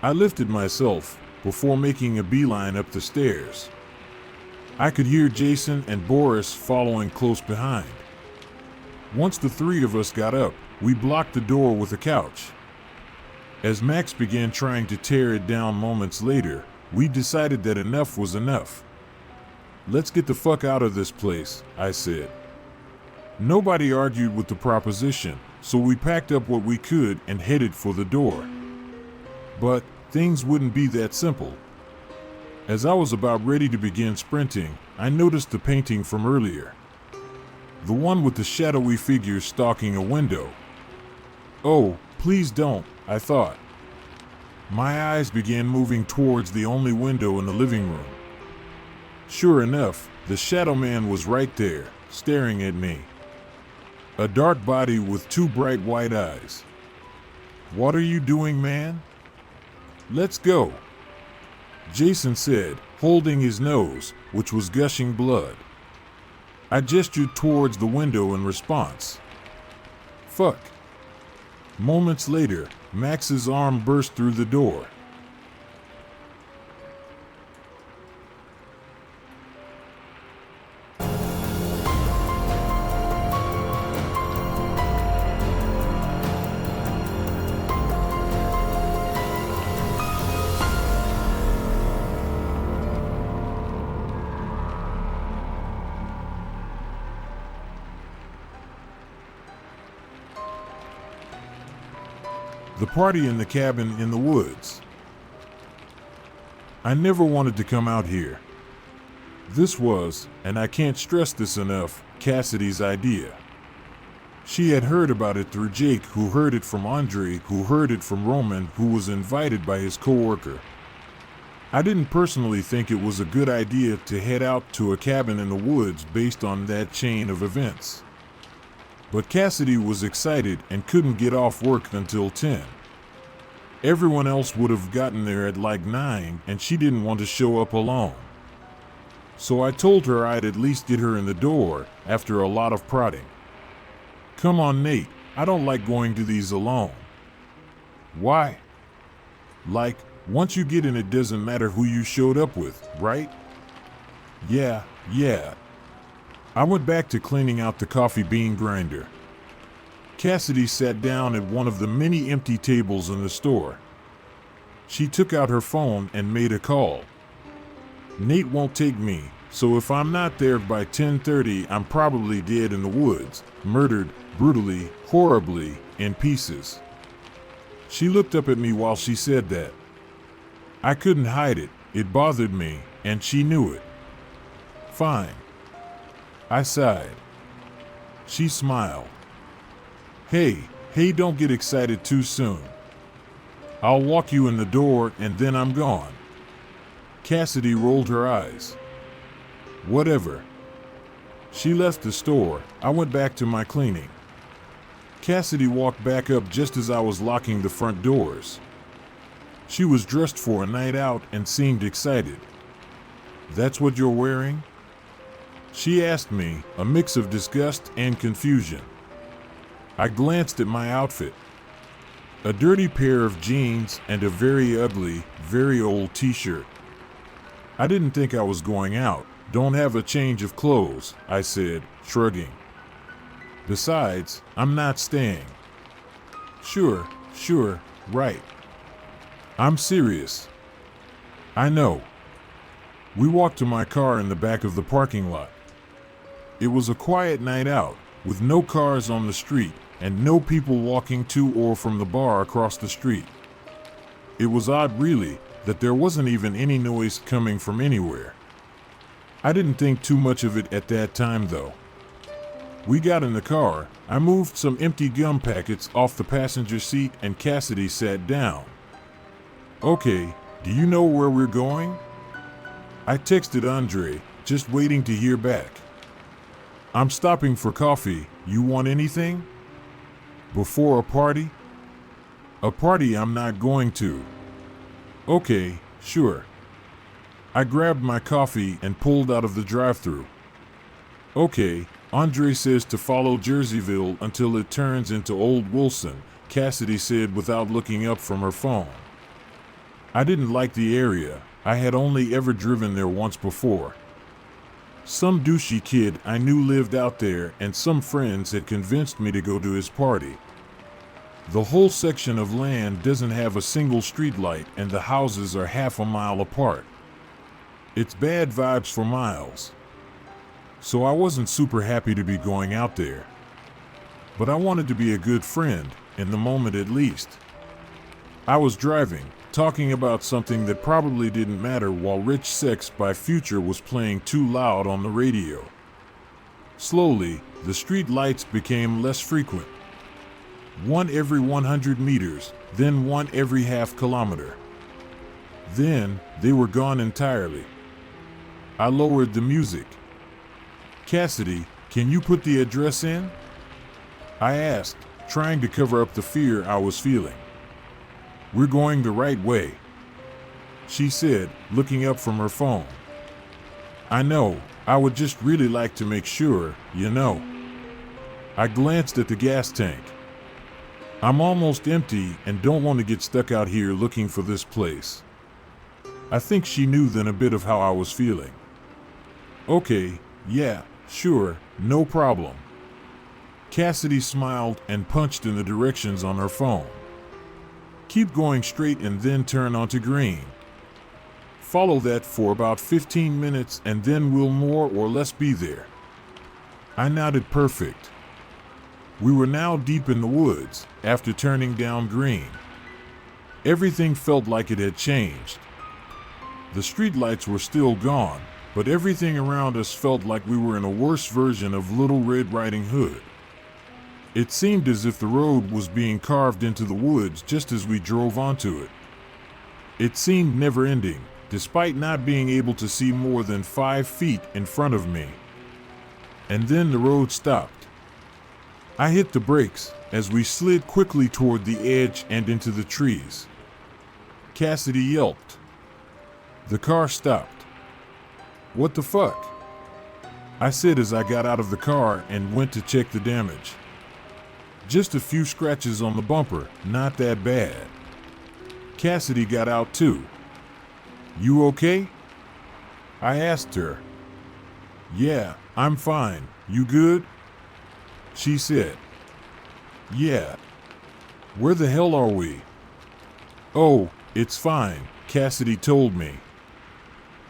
I lifted myself, before making a beeline up the stairs. I could hear Jason and Boris following close behind. Once the three of us got up, we blocked the door with a couch. As Max began trying to tear it down moments later, we decided that enough was enough. Let's get the fuck out of this place, I said. Nobody argued with the proposition, so we packed up what we could and headed for the door. But things wouldn't be that simple. As I was about ready to begin sprinting, I noticed the painting from earlier. The one with the shadowy figure stalking a window. Oh, please don't, I thought. My eyes began moving towards the only window in the living room. Sure enough, the shadow man was right there, staring at me. A dark body with two bright white eyes. What are you doing, man? Let's go, Jason said, holding his nose, which was gushing blood. I gestured towards the window in response. Fuck. Moments later, Max's arm burst through the door. The party in the cabin in the woods. I never wanted to come out here. This was, and I can't stress this enough, Cassidy's idea. She had heard about it through Jake, who heard it from Andre, who heard it from Roman, who was invited by his coworker. I didn't personally think it was a good idea to head out to a cabin in the woods based on that chain of events. But Cassidy was excited and couldn't get off work until 10. Everyone else would have gotten there at like 9, and she didn't want to show up alone. So I told her I'd at least get her in the door after a lot of prodding. "Come on, Nate, I don't like going to these alone." "Why?" "Like, once you get in, it doesn't matter who you showed up with, right?" Yeah. I went back to cleaning out the coffee bean grinder. Cassidy sat down at one of the many empty tables in the store. She took out her phone and made a call. "Nate won't take me, so if I'm not there by 10:30, I'm probably dead in the woods, murdered, brutally, horribly, in pieces." She looked up at me while she said that. I couldn't hide it, it bothered me, and she knew it. "Fine." I sighed. She smiled. Hey, don't get excited too soon. I'll walk you in the door and then I'm gone." Cassidy rolled her eyes. "Whatever." She left the store. I went back to my cleaning. Cassidy walked back up just as I was locking the front doors. She was dressed for a night out and seemed excited. "That's what you're wearing?" she asked me, a mix of disgust and confusion. I glanced at my outfit. A dirty pair of jeans and a very ugly, very old t-shirt. I didn't think I was going out. "Don't have a change of clothes," I said, shrugging. "Besides, I'm not staying." Sure, right. I'm serious." "I know." We walked to my car in the back of the parking lot. It was a quiet night out, with no cars on the street and no people walking to or from the bar across the street. It was odd, really, that there wasn't even any noise coming from anywhere. I didn't think too much of it at that time, though. We got in the car. I moved some empty gum packets off the passenger seat and Cassidy sat down. "Okay, do you know where we're going?" I texted Andre, just waiting to hear back. "I'm stopping for coffee. You want anything?" "Before a party?" "A party I'm not going to." "Okay, sure." I grabbed my coffee and pulled out of the drive-thru. "Okay, Andre says to follow Jerseyville until it turns into Old Wilson," Cassidy said without looking up from her phone. I didn't like the area. I had only ever driven there once before. Some douchey kid I knew lived out there, and some friends had convinced me to go to his party. The whole section of land doesn't have a single street light, and the houses are half a mile apart. It's bad vibes for miles. So I wasn't super happy to be going out there. But I wanted to be a good friend, in the moment at least. I was driving, talking about something that probably didn't matter while Rich Sex by Future was playing too loud on the radio. Slowly, the street lights became less frequent. One every 100 meters, then one every half kilometer. Then, they were gone entirely. I lowered the music. "Cassidy, can you put the address in?" I asked, trying to cover up the fear I was feeling. "We're going the right way," she said, looking up from her phone. "I know, I would just really like to make sure, you know." I glanced at the gas tank. "I'm almost empty and don't want to get stuck out here looking for this place." I think she knew then a bit of how I was feeling. "Okay, yeah, sure, no problem." Cassidy smiled and punched in the directions on her phone. "Keep going straight and then turn onto green. Follow that for about 15 minutes and then we'll more or less be there." I nodded. Perfect. We were now deep in the woods, after turning down green. Everything felt like it had changed. The streetlights were still gone, but everything around us felt like we were in a worse version of Little Red Riding Hood. It seemed as if the road was being carved into the woods just as we drove onto it. It seemed never-ending, despite not being able to see more than 5 feet in front of me. And then the road stopped. I hit the brakes as we slid quickly toward the edge and into the trees. Cassidy yelped. The car stopped. What the fuck? I said as I got out of the car and went to check the damage. Just a few scratches on the bumper, not that bad. Cassidy got out too. You okay? I asked her. Yeah, I'm fine. You good? She said. Yeah. Where the hell are we? Oh, it's fine, Cassidy told me.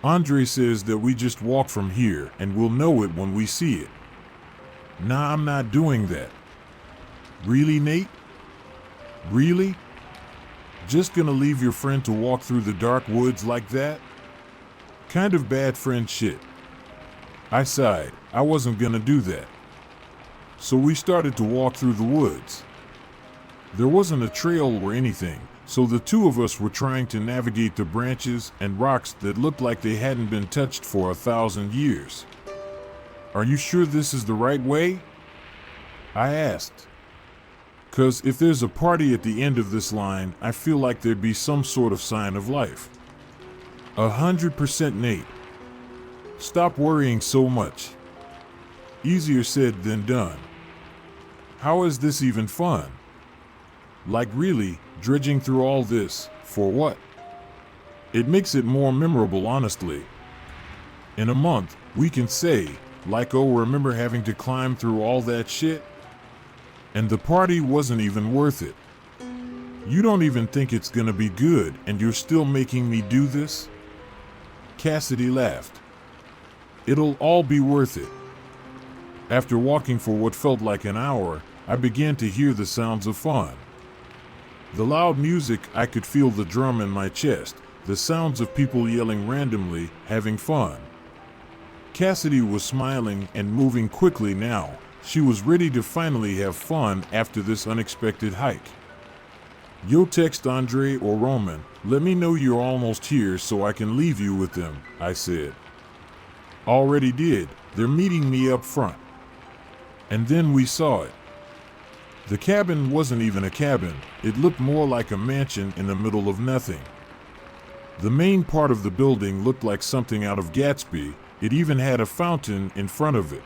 Andre says that we just walk from here and we'll know it when we see it. Nah, I'm not doing that. Really, Nate? Really? Just gonna leave your friend to walk through the dark woods like that? Kind of bad friend shit. I sighed. I wasn't gonna do that. So we started to walk through the woods. There wasn't a trail or anything, so the two of us were trying to navigate the branches and rocks that looked like they hadn't been touched for 1,000 years. Are you sure this is the right way? I asked. 'Cause if there's a party at the end of this line, I feel like there'd be some sort of sign of life. 100% Nate. Stop worrying so much. Easier said than done. How is this even fun? Like really, dredging through all this, for what? It makes it more memorable, honestly. In a month, we can say, like, oh, remember having to climb through all that shit? And the party wasn't even worth it. You don't even think it's gonna be good, and you're still making me do this? Cassidy laughed. It'll all be worth it. After walking for what felt like an hour, I began to hear the sounds of fun. The loud music, I could feel the drum in my chest, the sounds of people yelling randomly, having fun. Cassidy was smiling and moving quickly now. She was ready to finally have fun after this unexpected hike. Yo, text Andre or Roman, let me know you're almost here so I can leave you with them, I said. Already did, they're meeting me up front. And then we saw it. The cabin wasn't even a cabin, it looked more like a mansion in the middle of nothing. The main part of the building looked like something out of Gatsby, it even had a fountain in front of it.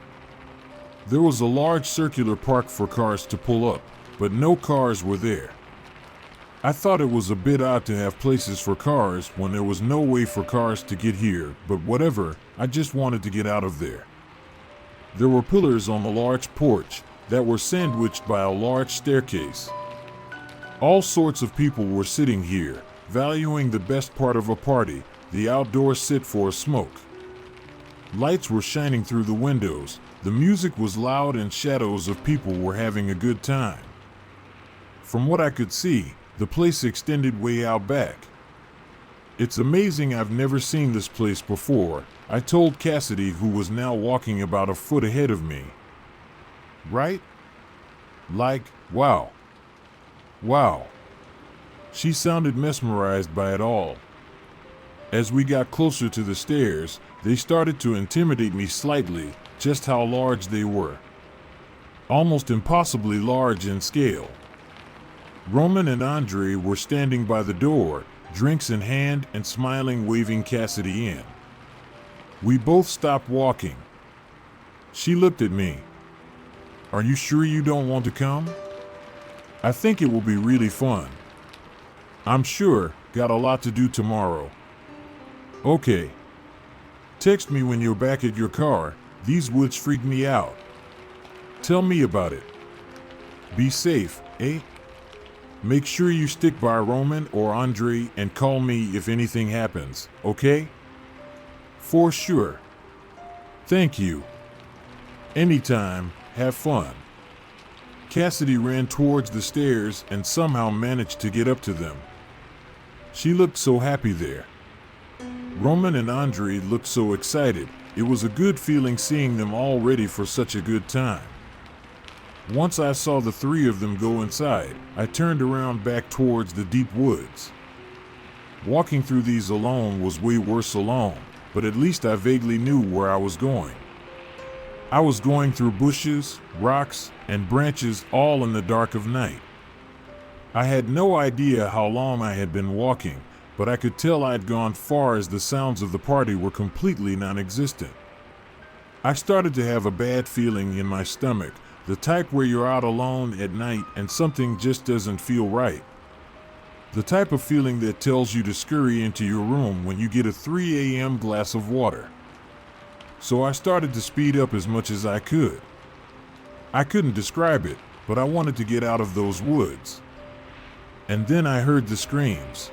There was a large circular park for cars to pull up, but no cars were there. I thought it was a bit odd to have places for cars when there was no way for cars to get here, but whatever, I just wanted to get out of there. There were pillars on the large porch that were sandwiched by a large staircase. All sorts of people were sitting here, valuing the best part of a party, the outdoor sit for a smoke. Lights were shining through the windows, the music was loud and shadows of people were having a good time. From what I could see, the place extended way out back. It's amazing I've never seen this place before, I told Cassidy, who was now walking about a foot ahead of me. Right? Like, wow. Wow. She sounded mesmerized by it all. As we got closer to the stairs, they started to intimidate me slightly, just how large they were. Almost impossibly large in scale. Roman and Andre were standing by the door, drinks in hand and smiling, waving Cassidy in. We both stopped walking. She looked at me. Are you sure you don't want to come? I think it will be really fun. I'm sure, got a lot to do tomorrow. Okay. Text me when you're back at your car, these woods freak me out. Tell me about it. Be safe, eh? Make sure you stick by Roman or Andre and call me if anything happens, okay? For sure. Thank you. Anytime, have fun. Cassidy ran towards the stairs and somehow managed to get up to them. She looked so happy there. Roman and Andre looked so excited. It was a good feeling seeing them all ready for such a good time. Once I saw the three of them go inside, I turned around back towards the deep woods. Walking through these alone was way worse alone, but at least I vaguely knew where I was going. I was going through bushes, rocks, and branches all in the dark of night. I had no idea how long I had been walking, but I could tell I'd gone far as the sounds of the party were completely non-existent. I started to have a bad feeling in my stomach, the type where you're out alone at night and something just doesn't feel right. The type of feeling that tells you to scurry into your room when you get a 3 a.m. glass of water. So I started to speed up as much as I could. I couldn't describe it, but I wanted to get out of those woods. And then I heard the screams.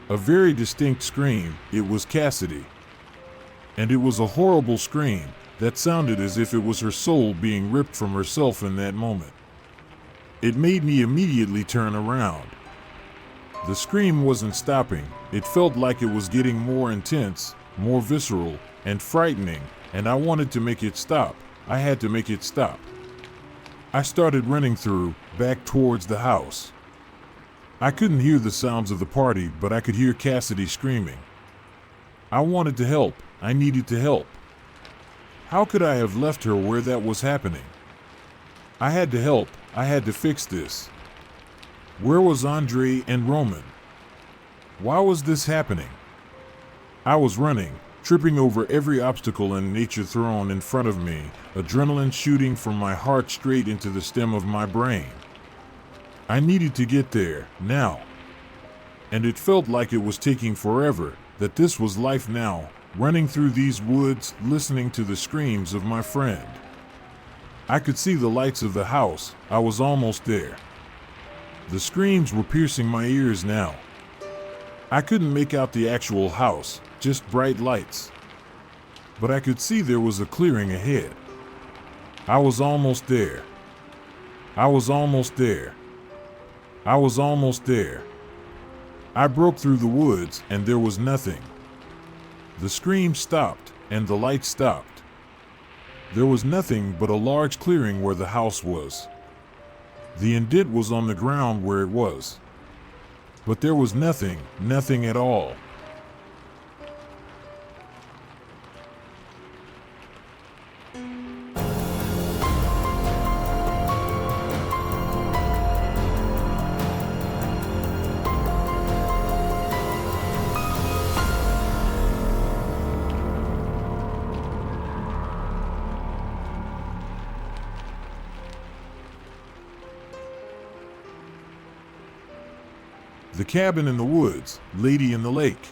A very distinct scream. It was Cassidy. And it was a horrible scream that sounded as if it was her soul being ripped from herself in that moment. It made me immediately turn around. The scream wasn't stopping. It felt like it was getting more intense, more visceral, and frightening, and I wanted to make it stop. I had to make it stop. I started running back towards the house. I couldn't hear the sounds of the party, but I could hear Cassidy screaming. I wanted to help. I needed to help. How could I have left her where that was happening? I had to help. I had to fix this. Where was Andre and Roman? Why was this happening? I was running, tripping over every obstacle in nature thrown in front of me, adrenaline shooting from my heart straight into the stem of my brain. I needed to get there, now. And it felt like it was taking forever, that this was life now, running through these woods, listening to the screams of my friend. I could see the lights of the house. I was almost there. The screams were piercing my ears now. I couldn't make out the actual house, just bright lights. But I could see there was a clearing ahead. I was almost there. I was almost there. I was almost there. I broke through the woods and there was nothing. The scream stopped and the light stopped. There was nothing but a large clearing where the house was. The indent was on the ground where it was. But there was nothing at all. The cabin in the woods, lady in the lake.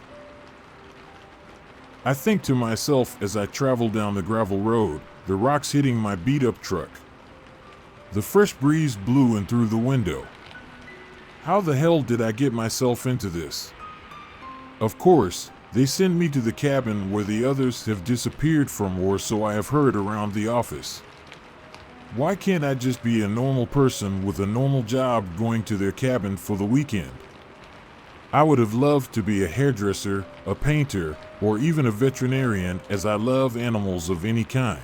I think to myself as I travel down the gravel road, the rocks hitting my beat-up truck. The fresh breeze blew in through the window. How the hell did I get myself into this? Of course, they sent me to the cabin where the others have disappeared from, or so I have heard around the office. Why can't I just be a normal person with a normal job going to their cabin for the weekend? I would have loved to be a hairdresser, a painter, or even a veterinarian, as I love animals of any kind.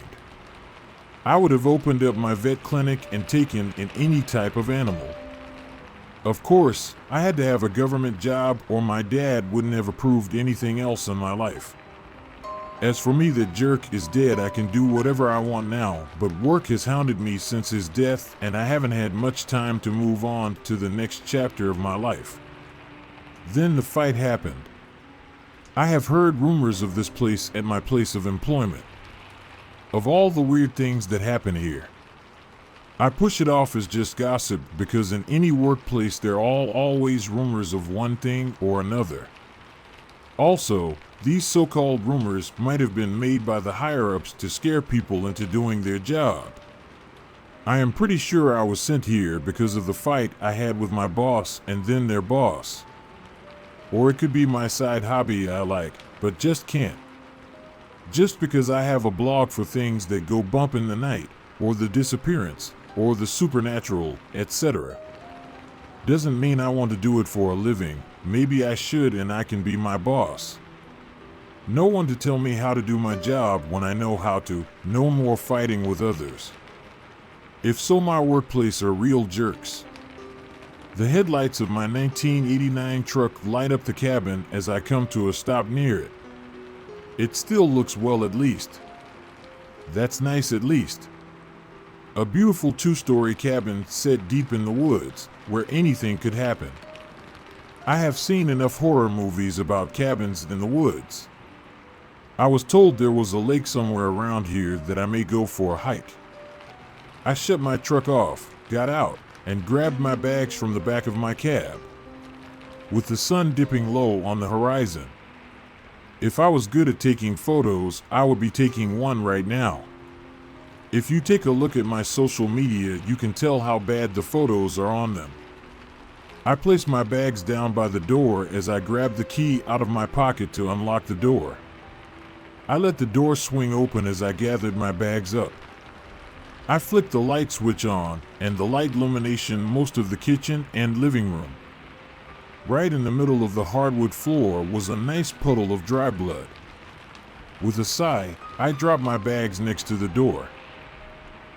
I would have opened up my vet clinic and taken in any type of animal. Of course, I had to have a government job or my dad wouldn't have approved anything else in my life. As for me, that jerk is dead. I can do whatever I want now, but work has hounded me since his death and I haven't had much time to move on to the next chapter of my life. Then the fight happened. I have heard rumors of this place at my place of employment. Of all the weird things that happen here. I push it off as just gossip because in any workplace there are always rumors of one thing or another. Also, these so-called rumors might have been made by the higher-ups to scare people into doing their job. I am pretty sure I was sent here because of the fight I had with my boss and then their boss. Or it could be my side hobby I like, but just can't. Just because I have a blog for things that go bump in the night, or the disappearance, or the supernatural, etc. doesn't mean I want to do it for a living. Maybe I should and I can be my boss. No one to tell me how to do my job when I know how to. No more fighting with others. If so, my workplace are real jerks. The headlights of my 1989 truck light up the cabin as I come to a stop near it. It still looks well at least. That's nice at least. A beautiful 2-story cabin set deep in the woods, where anything could happen. I have seen enough horror movies about cabins in the woods. I was told there was a lake somewhere around here that I may go for a hike. I shut my truck off, got out, and grabbed my bags from the back of my cab. With the sun dipping low on the horizon. If I was good at taking photos, I would be taking one right now. If you take a look at my social media, you can tell how bad the photos are on them. I placed my bags down by the door as I grabbed the key out of my pocket to unlock the door. I let the door swing open as I gathered my bags up. I flicked the light switch on, and the light illumination most of the kitchen and living room. Right in the middle of the hardwood floor was a nice puddle of dry blood. With a sigh, I dropped my bags next to the door.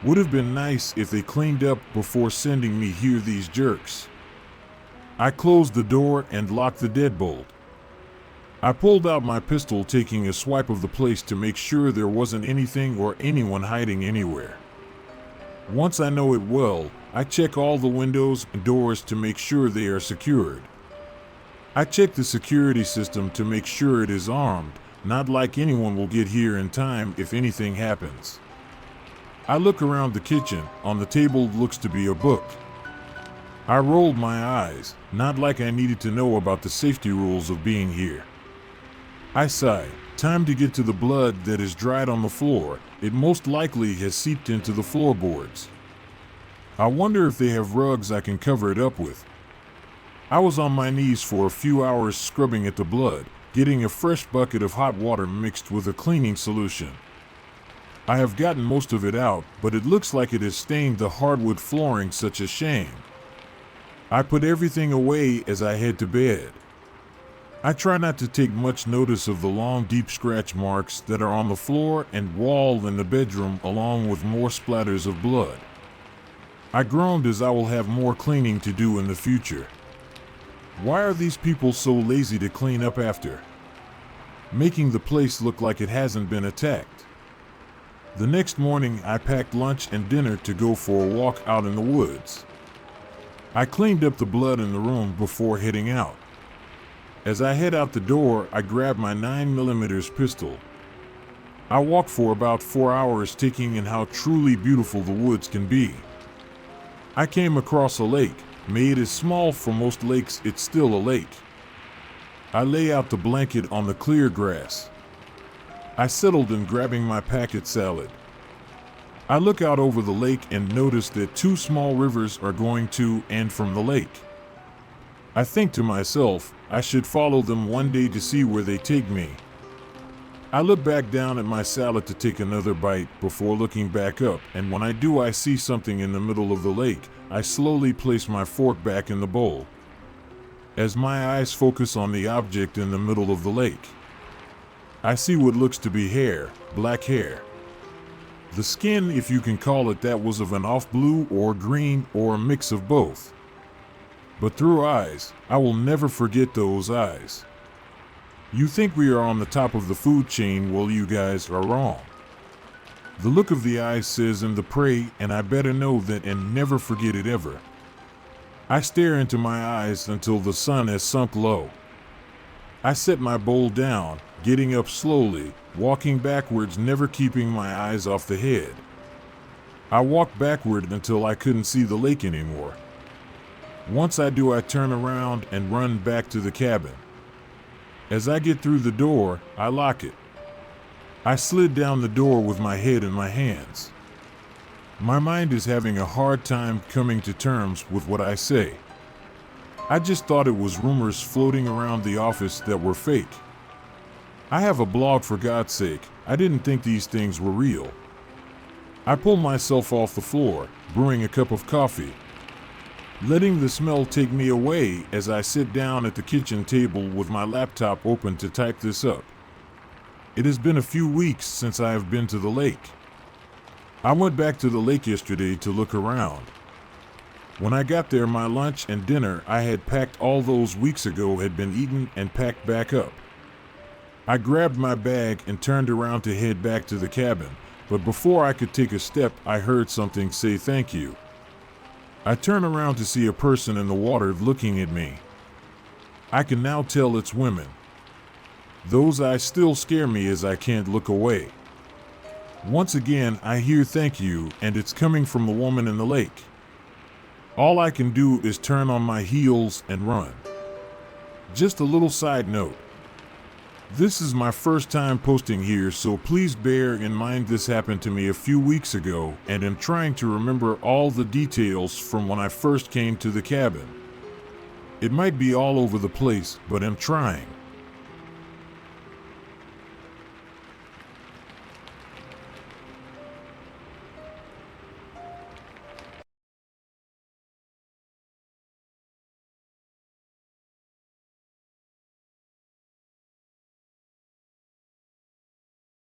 Would have been nice if they cleaned up before sending me here, these jerks. I closed the door and locked the deadbolt. I pulled out my pistol, taking a swipe of the place to make sure there wasn't anything or anyone hiding anywhere. Once I know it well, I check all the windows and doors to make sure they are secured. I check the security system to make sure it is armed, not like anyone will get here in time if anything happens. I look around the kitchen. On the table looks to be a book. I rolled my eyes, not like I needed to know about the safety rules of being here. I sigh. Time to get to the blood that is dried on the floor. It most likely has seeped into the floorboards. I wonder if they have rugs I can cover it up with. I was on my knees for a few hours scrubbing at the blood, getting a fresh bucket of hot water mixed with a cleaning solution. I have gotten most of it out, but it looks like it has stained the hardwood flooring. Such a shame. I put everything away as I head to bed. I try not to take much notice of the long, deep scratch marks that are on the floor and wall in the bedroom, along with more splatters of blood. I groaned as I will have more cleaning to do in the future. Why are these people so lazy to clean up after? Making the place look like it hasn't been attacked. The next morning, I packed lunch and dinner to go for a walk out in the woods. I cleaned up the blood in the room before heading out. As I head out the door, I grab my 9mm pistol. I walk for about 4 hours, taking in how truly beautiful the woods can be. I came across a lake. Made as small for most lakes, it's still a lake. I lay out the blanket on the clear grass. I settled in, grabbing my packet salad. I look out over the lake and notice that 2 small rivers are going to and from the lake. I think to myself, I should follow them one day to see where they take me. I look back down at my salad to take another bite before looking back up, and when I do, I see something in the middle of the lake. I slowly place my fork back in the bowl. As my eyes focus on the object in the middle of the lake, I see what looks to be hair, black hair. The skin, if you can call it that, was of an off blue or green or a mix of both. But through eyes, I will never forget those eyes. You think we are on the top of the food chain? Well, you guys are wrong. The look of the eyes says in the prey, and I better know that and never forget it ever. I stare into my eyes until the sun has sunk low. I set my bowl down, getting up slowly, walking backwards, never keeping my eyes off the head. I walked backward until I couldn't see the lake anymore. Once I do, I turn around and run back to the cabin. As I get through the door, I lock it. I slid down the door with my head in my hands. My mind is having a hard time coming to terms with what I say. I just thought it was rumors floating around the office that were fake. I have a blog, for God's sake. I didn't think these things were real. I pull myself off the floor, brewing a cup of coffee, letting the smell take me away as I sit down at the kitchen table with my laptop open to type this up. It has been a few weeks since I have been to the lake. I went back to the lake yesterday to look around. When I got there, my lunch and dinner I had packed all those weeks ago had been eaten and packed back up. I grabbed my bag and turned around to head back to the cabin, but before I could take a step, I heard something say thank you. I turn around to see a person in the water looking at me. I can now tell it's women. Those eyes still scare me as I can't look away. Once again, I hear thank you, and it's coming from the woman in the lake. All I can do is turn on my heels and run. Just a little side note. This is my first time posting here, so please bear in mind this happened to me a few weeks ago, and I'm trying to remember all the details from when I first came to the cabin. It might be all over the place, but I'm trying.